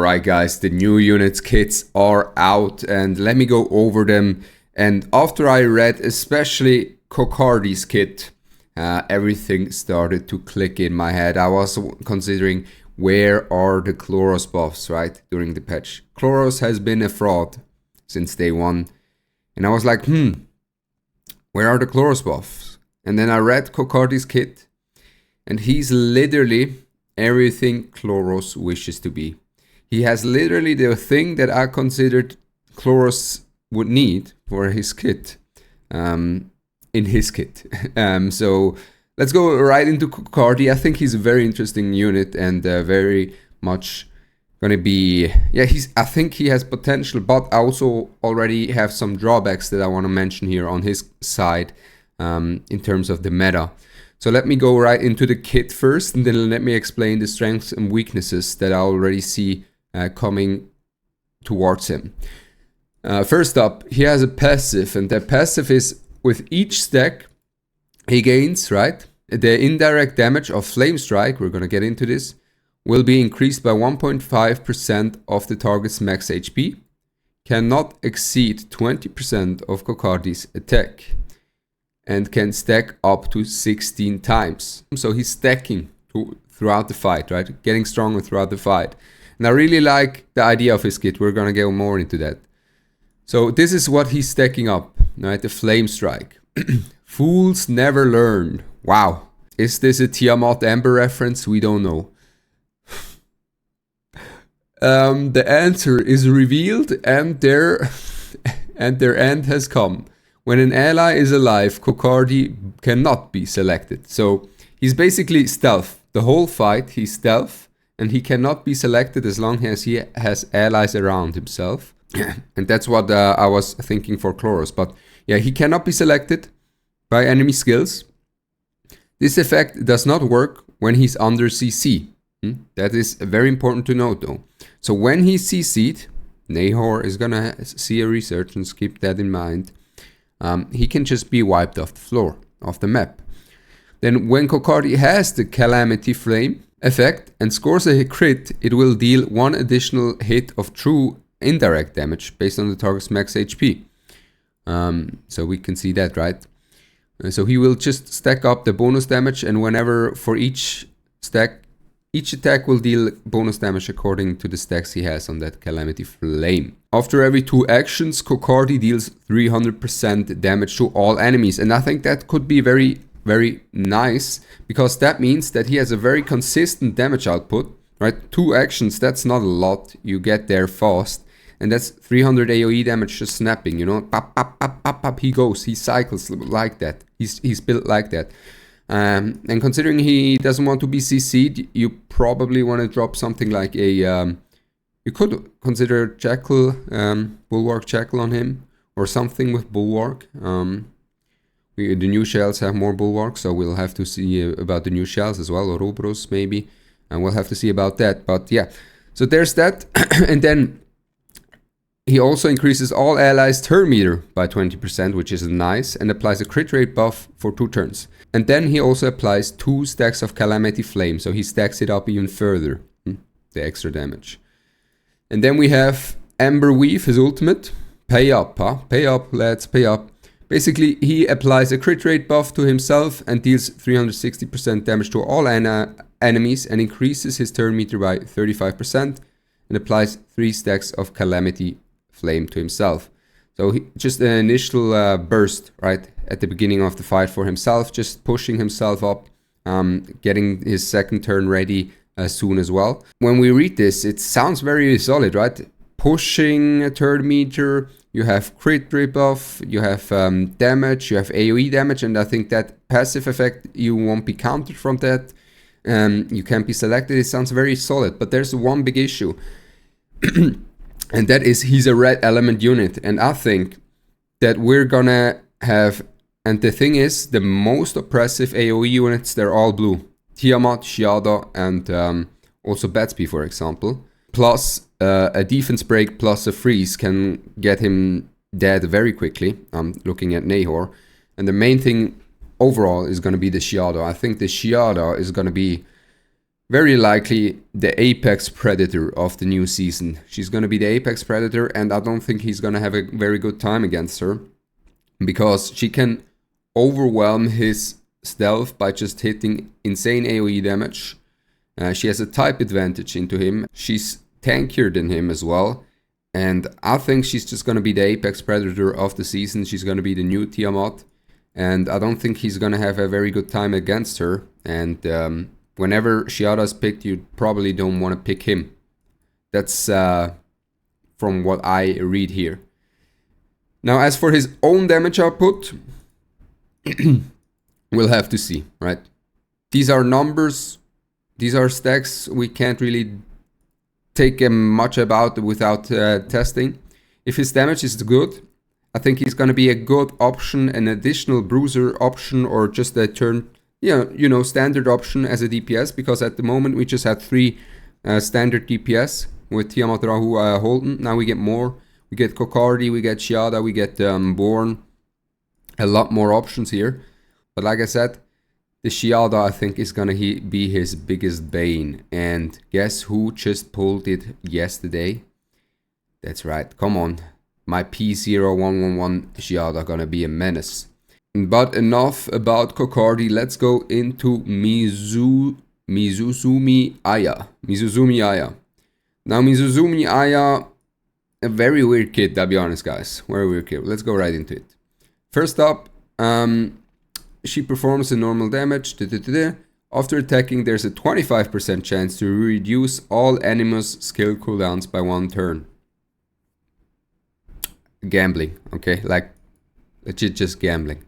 Alright guys, the new units kits are out and let me go over them. And after I read especially Kokardi's kit, everything started to click in my head. I was considering where are the Chloros buffs, right, during the patch. Chloros has been a fraud since day one. And I was like, where are the Chloros buffs? And then I read Kokardi's kit and he's literally everything Chloros wishes to be. He has literally the thing that I considered Chloros would need for his kit, in his kit. So let's go right into Kokardi. I think he's a very interesting unit and very much gonna be, I think he has potential, but I also already have some drawbacks that I want to mention here on his side in terms of the meta. So let me go right into the kit first, and then let me explain the strengths and weaknesses that I already see coming towards him. First up, he has a passive, and that passive is with each stack he gains, right? The indirect damage of Flame Strike, we're gonna get into this, will be increased by 1.5% of the target's max HP, cannot exceed 20% of Kokardi's attack, and can stack up to 16 times. So he's stacking throughout the fight, right? Getting stronger throughout the fight. And I really like the idea of his kit. We're gonna go more into that. So this is what he's stacking up, right? The Flame Strike. Fools never learn. Wow. Is this a Tiamat Ember reference? We don't know. The answer is revealed and their end has come. When an ally is alive, Kokardi cannot be selected. So he's basically stealth. The whole fight he's stealth. And he cannot be selected as long as he has allies around himself. And that's what I was thinking for Chloros. But yeah, he cannot be selected by enemy skills. This effect does not work when he's under CC. That is very important to note though. So when he's CC'd, Nahor is gonna see a resurgence, keep that in mind. He can just be wiped off the floor, off the map. Then when Kokardi has the Calamity Flame effect and scores a crit, it will deal one additional hit of true indirect damage based on the target's max HP. So we can see that, right? So he will just stack up the bonus damage, and whenever for each stack, each attack will deal bonus damage according to the stacks he has on that Calamity Flame. After every 2 actions, Kokardi deals 300% damage to all enemies, and I think that could be very nice, because that means that he has a very consistent damage output, right? 2 actions, that's not a lot, you get there fast, and that's 300 AoE damage just snapping, you know, pop, pop, pop, pop, pop, he goes, he cycles like that, he's built like that. And considering he doesn't want to be CC'd, you probably want to drop something like a, you could consider Jackal, Bulwark Jackal on him, or something with Bulwark. The new shells have more Bulwark, so we'll have to see about the new shells as well, or Ouroboros maybe, and we'll have to see about that. But yeah, so there's that. And then he also increases all allies' turn meter by 20%, which is nice, and applies a crit rate buff for 2 turns. And then he also applies 2 stacks of Calamity Flame, so he stacks it up even further, the extra damage. And then we have Ember Weave, his ultimate. Pay up, huh? Pay up, lads, pay up. Basically, he applies a crit rate buff to himself and deals 360% damage to all enemies, and increases his turn meter by 35%, and applies 3 stacks of Calamity Flame to himself. So just an initial burst, right, at the beginning of the fight for himself, just pushing himself up, getting his second turn ready soon as well. When we read this, it sounds very solid, right? Pushing a turn meter, you have crit rate buff, you have damage, you have AoE damage, and I think that passive effect, you won't be countered from that. You can't be selected. It sounds very solid, but there's one big issue. And that is he's a red element unit, and I think that we're gonna have, and the thing is, the most oppressive AoE units, they're all blue. Tiamat, Shiada, and also Batsby, for example. Plus a defense break plus a freeze can get him dead very quickly. I'm looking at Nahor. And the main thing overall is going to be the Shiada. I think the Shiada is going to be very likely the apex predator of the new season. She's going to be the apex predator, and I don't think he's going to have a very good time against her, because she can overwhelm his stealth by just hitting insane AoE damage. She has a type advantage into him. She's tankier than him as well. And I think she's just going to be the apex predator of the season. She's going to be the new Tiamat. And I don't think he's going to have a very good time against her. And whenever Shiada's picked, you probably don't want to pick him. That's from what I read here. Now, as for his own damage output, we'll have to see, right? These are numbers. These are stacks. We can't really take much about without testing. If his damage is good, I think he's going to be a good option, an additional bruiser option, or just a turn, standard option as a DPS, because at the moment we just had 3 standard DPS with Tiamat, Rahu, Holden. Now we get more. We get Kokardi, we get Shiada, we get Born. A lot more options here. But like I said, the Shiada, I think, is going to be his biggest bane. And guess who just pulled it yesterday? That's right. Come on. My P0111 Shiada going to be a menace. But enough about Kokardi. Let's go into Mizusumi Aya. Mizusumi Aya. Now, Mizusumi Aya, a very weird kid, I'll be honest, guys. Very weird kid. Let's go right into it. First up, she performs a normal damage. After attacking, there's a 25% chance to reduce all enemies' skill cooldowns by 1 turn. Gambling, okay? Like, legit just gambling.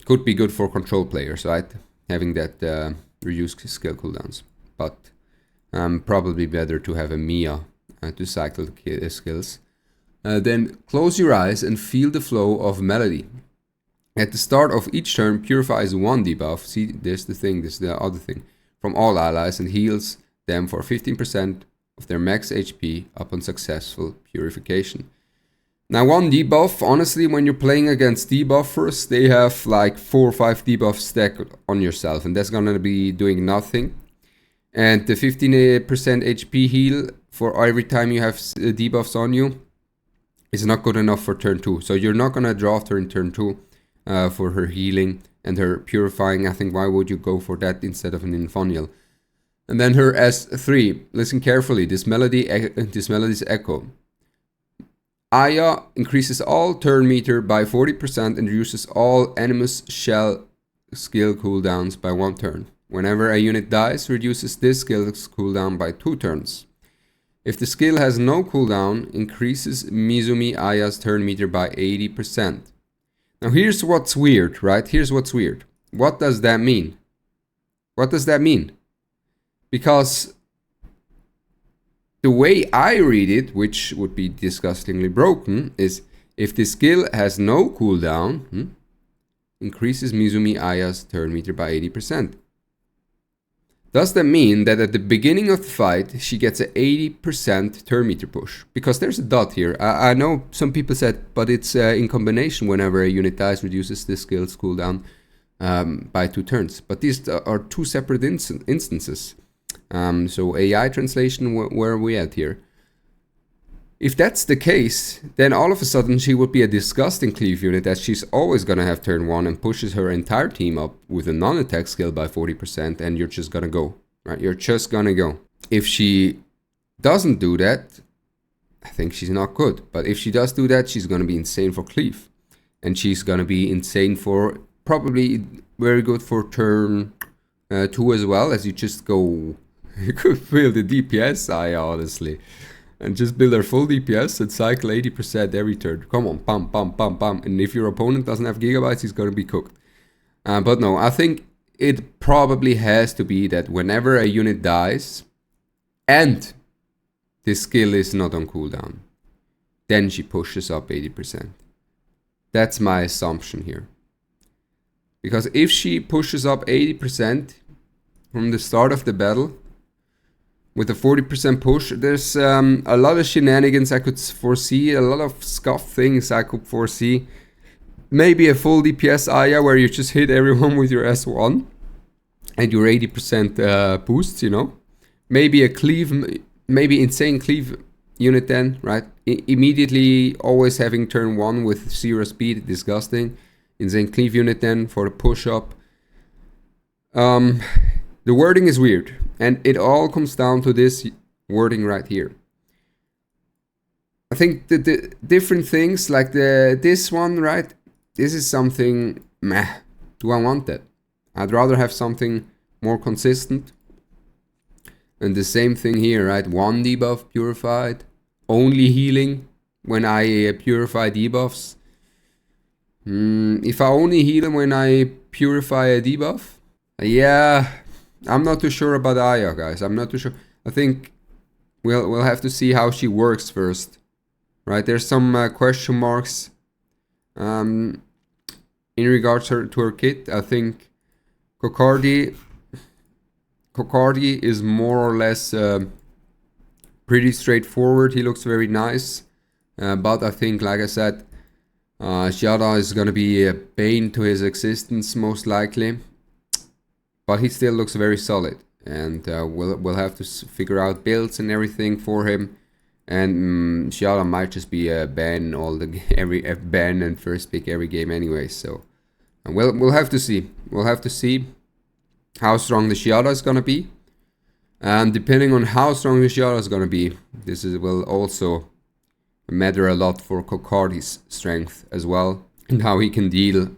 Could be good for control players, right? Having that reduced skill cooldowns. But probably better to have a Mia to cycle the skills. Then close your eyes and feel the flow of melody. At the start of each turn, purifies 1 debuff. See, there's the thing, there's the other thing. From all allies, and heals them for 15% of their max HP upon successful purification. Now, 1 debuff, honestly, when you're playing against debuffers, they have like 4 or 5 debuffs stacked on yourself, and that's gonna be doing nothing. And the 15% HP heal for every time you have debuffs on you is not good enough for turn 2. So you're not gonna draft her in turn 2 for her healing and her purifying. I think, why would you go for that instead of an Infonial? And then her S3. Listen carefully. This melody's echo. Aya increases all turn meter by 40% and reduces all enemies' shell skill cooldowns by 1 turn. Whenever a unit dies, reduces this skill's cooldown by 2 turns. If the skill has no cooldown, increases Mizusumi Aya's turn meter by 80%. Now here's what's weird, right? Here's what's weird. What does that mean? What does that mean? Because the way I read it, which would be disgustingly broken, is if the skill has no cooldown, increases Mizusumi Aya's turn meter by 80%. Does that mean that at the beginning of the fight, she gets an 80% turn meter push? Because there's a dot here. I know some people said, but it's in combination. Whenever a unit dies, reduces the skill's cooldown by 2 turns. But these are 2 separate instances. So AI translation, where are we at here? If that's the case, then all of a sudden she would be a disgusting cleave unit, as she's always going to have turn 1 and pushes her entire team up with a non-attack skill by 40%, and you're just going to go, right? You're just going to go. If she doesn't do that, I think she's not good. But if she does do that, she's going to be insane for cleave. And she's going to be insane for, probably very good for turn 2 as well, as you just go, you could feel the DPS, honestly. And just build her full DPS and cycle 80% every turn. Come on, pam, pam, pam, pam. And if your opponent doesn't have gigabytes, he's going to be cooked. But no, I think it probably has to be that whenever a unit dies and the skill is not on cooldown, then she pushes up 80%. That's my assumption here. Because if she pushes up 80% from the start of the battle, with a 40% push, there's a lot of shenanigans I could foresee, a lot of scuff things I could foresee. Maybe a full DPS Aya where you just hit everyone with your S1. and your 80% boosts, you know. Maybe a cleave, maybe insane cleave unit then, right? Immediately always having turn 1 with 0 speed, disgusting. Insane cleave unit then for the push up. The wording is weird, and it all comes down to this wording right here. I think the different things, like this one, right? This is something, meh, do I want that? I'd rather have something more consistent. And the same thing here, right? 1 debuff purified, only healing when I purify debuffs. If I only heal when I purify a debuff, yeah, I'm not too sure about Aya, guys. I'm not too sure. I think we'll have to see how she works first, right? There's some question marks in regards to her kit. I think Kokardi is more or less pretty straightforward. He looks very nice, but I think, like I said, Shiada is gonna be a bane to his existence most likely. But he still looks very solid, and we'll have to figure out builds and everything for him. And Shiada might just be a ban every ban and first pick every game anyway. So we'll have to see. We'll have to see how strong the Shiada is gonna be, and depending on how strong the Shiada is gonna be, will also matter a lot for Kokardi's strength as well, and how he can deal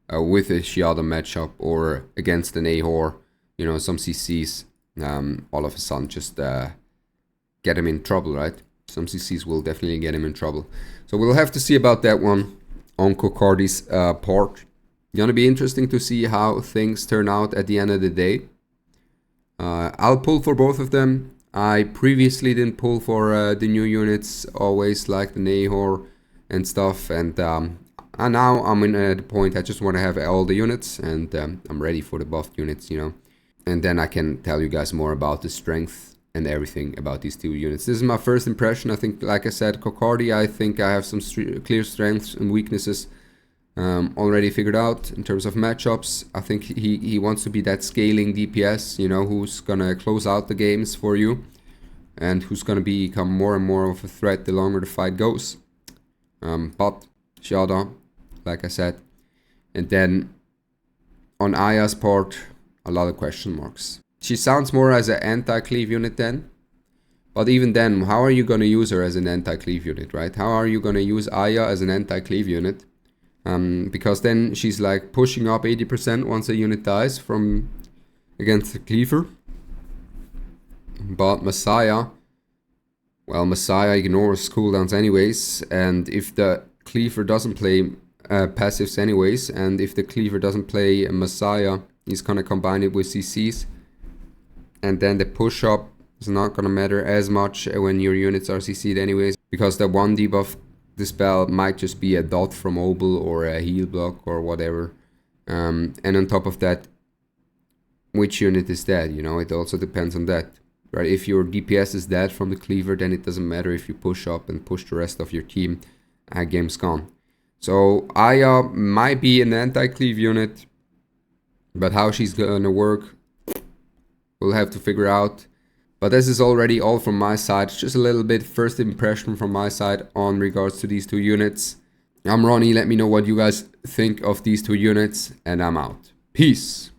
with a Shiada matchup or against an Ahor, you know, some CCs, all of a sudden just get him in trouble, right? Some CCs will definitely get him in trouble. So we'll have to see about that one on Kokardi's part. Gonna be interesting to see how things turn out at the end of the day. I'll pull for both of them. I previously didn't pull for the new units, always like the Nahor and stuff, and now I'm in at the point I just want to have all the units, and I'm ready for the buffed units, you know. And then I can tell you guys more about the strength and everything about these two units. This is my first impression. I think, like I said, Kokardi, I think I have some clear strengths and weaknesses already figured out in terms of matchups. I think he wants to be that scaling DPS, you know, who's gonna close out the games for you, and who's gonna become more and more of a threat the longer the fight goes. But Shiada, like I said. And then on Aya's part, a lot of question marks. She sounds more as an anti-cleave unit then. But even then, how are you going to use her as an anti-cleave unit, right? How are you going to use Aya as an anti-cleave unit? Because then she's like pushing up 80% once a unit dies from against the cleaver. But Messiah, well, Messiah ignores cooldowns anyways, and if the cleaver doesn't play passives anyways, and if the cleaver doesn't play a Messiah, he's gonna combine it with CCs, and then the push up is not gonna matter as much when your units are CC'd anyways, because the 1 debuff dispel might just be a dot from Obel or a heal block or whatever, and on top of that, which unit is dead, you know, it also depends on that, right? If your DPS is dead from the cleaver, then it doesn't matter if you push up and push the rest of your team, game's gone. So Aya might be an anti-cleave unit, but how she's gonna work, we'll have to figure out. But this is already all from my side. Just a little bit first impression from my side on regards to these two units. I'm Ronnie. Let me know what you guys think of these two units, and I'm out. Peace.